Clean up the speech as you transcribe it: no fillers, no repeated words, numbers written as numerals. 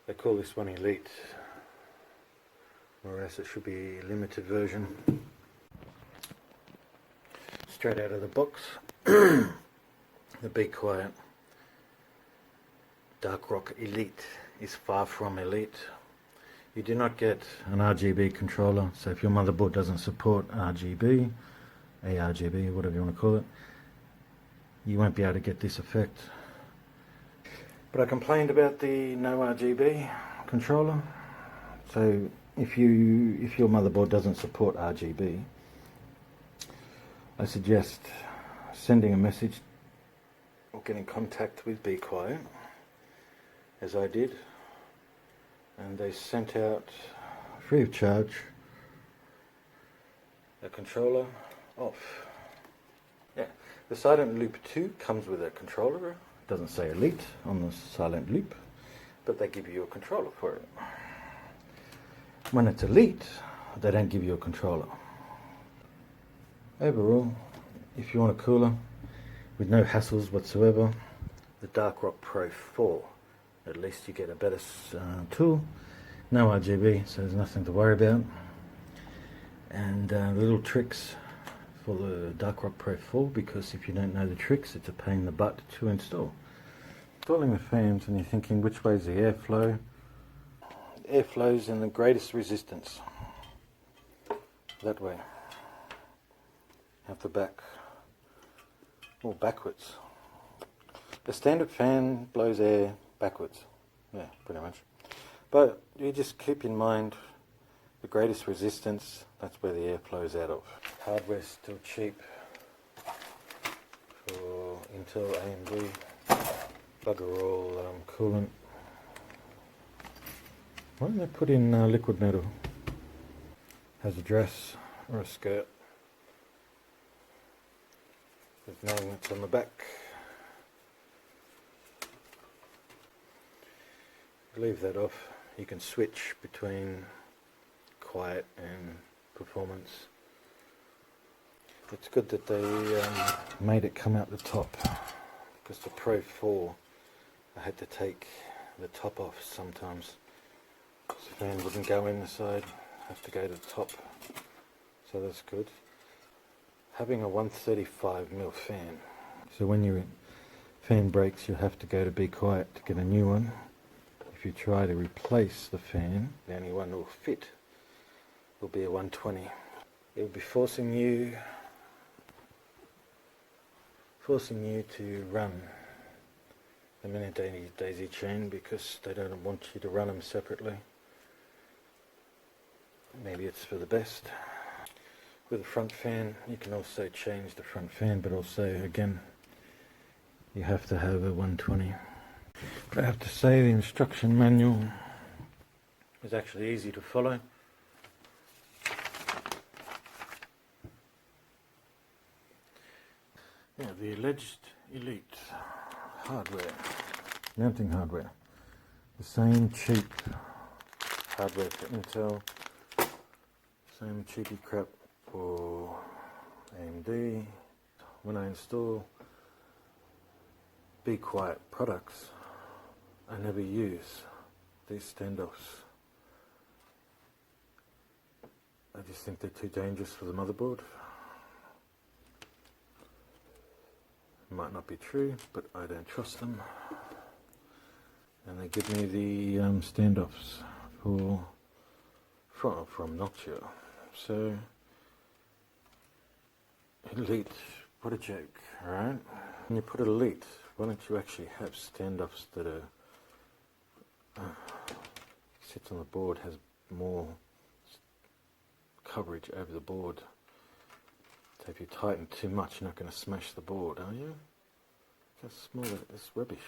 They call this one Elite, or else it should be a limited version. Straight out of the box, the Be Quiet Dark Rock Elite is far from elite. You do not get an RGB controller, so if your motherboard doesn't support RGB, ARGB, whatever you want to call it, you won't be able to get this effect. But I complained about the no RGB controller, so if your motherboard doesn't support RGB, I suggest sending a message or getting in contact with Be Quiet, as I did, and they sent out, free of charge, a controller off. Yeah, the Silent Loop 2 comes with a controller. It doesn't say Elite on the Silent Loop, but they give you a controller for it. When it's Elite, they don't give you a controller. Overall, if you want a cooler with no hassles whatsoever, the Dark Rock Pro 4, at least you get a better tool. No RGB, so there's nothing to worry about. And little tricks for the Dark Rock Pro 4, because if you don't know the tricks, it's a pain in the butt to install. Installing the fans, and you're thinking, which way is the airflow? The airflow's in the greatest resistance. That way. Out the back. Or backwards. The standard fan blows air backwards. Yeah, pretty much. But you just keep in mind the greatest resistance, that's where the air flows out of. Hardware's still cheap for Intel, AMD, bugger all coolant. Why don't they put in liquid metal? Has a dress or a skirt with magnets on the back. Leave that off. You can switch between quiet and performance. It's good that they made it come out the top, because the Pro 4 I had to take the top off sometimes. The fan wouldn't go in the side, have to go to the top, so that's good. Having a 135mm fan, so when your fan breaks you'll have to go to Be Quiet to get a new one. If you try to replace the fan, the only one that will fit will be a 120. It will be forcing you to run the mini daisy chain, because they don't want you to run them separately. Maybe it's for the best. With a front fan, you can also change the front fan, but also again you have to have a 120. But I have to say, the instruction manual is actually easy to follow. Yeah, the alleged Elite hardware, mounting hardware, the same cheap hardware for Intel, same cheapy crap for AMD. When I install Be Quiet products, I never use these standoffs. I just think they're too dangerous for the motherboard. It might not be true, but I don't trust them. And they give me the standoffs from Nokia. So, Elite, what a joke, alright? When you put Elite, why don't you actually have standoffs that are sits on the board, has more coverage over the board. So if you tighten too much, you're not going to smash the board, are you? Just small, it's rubbish.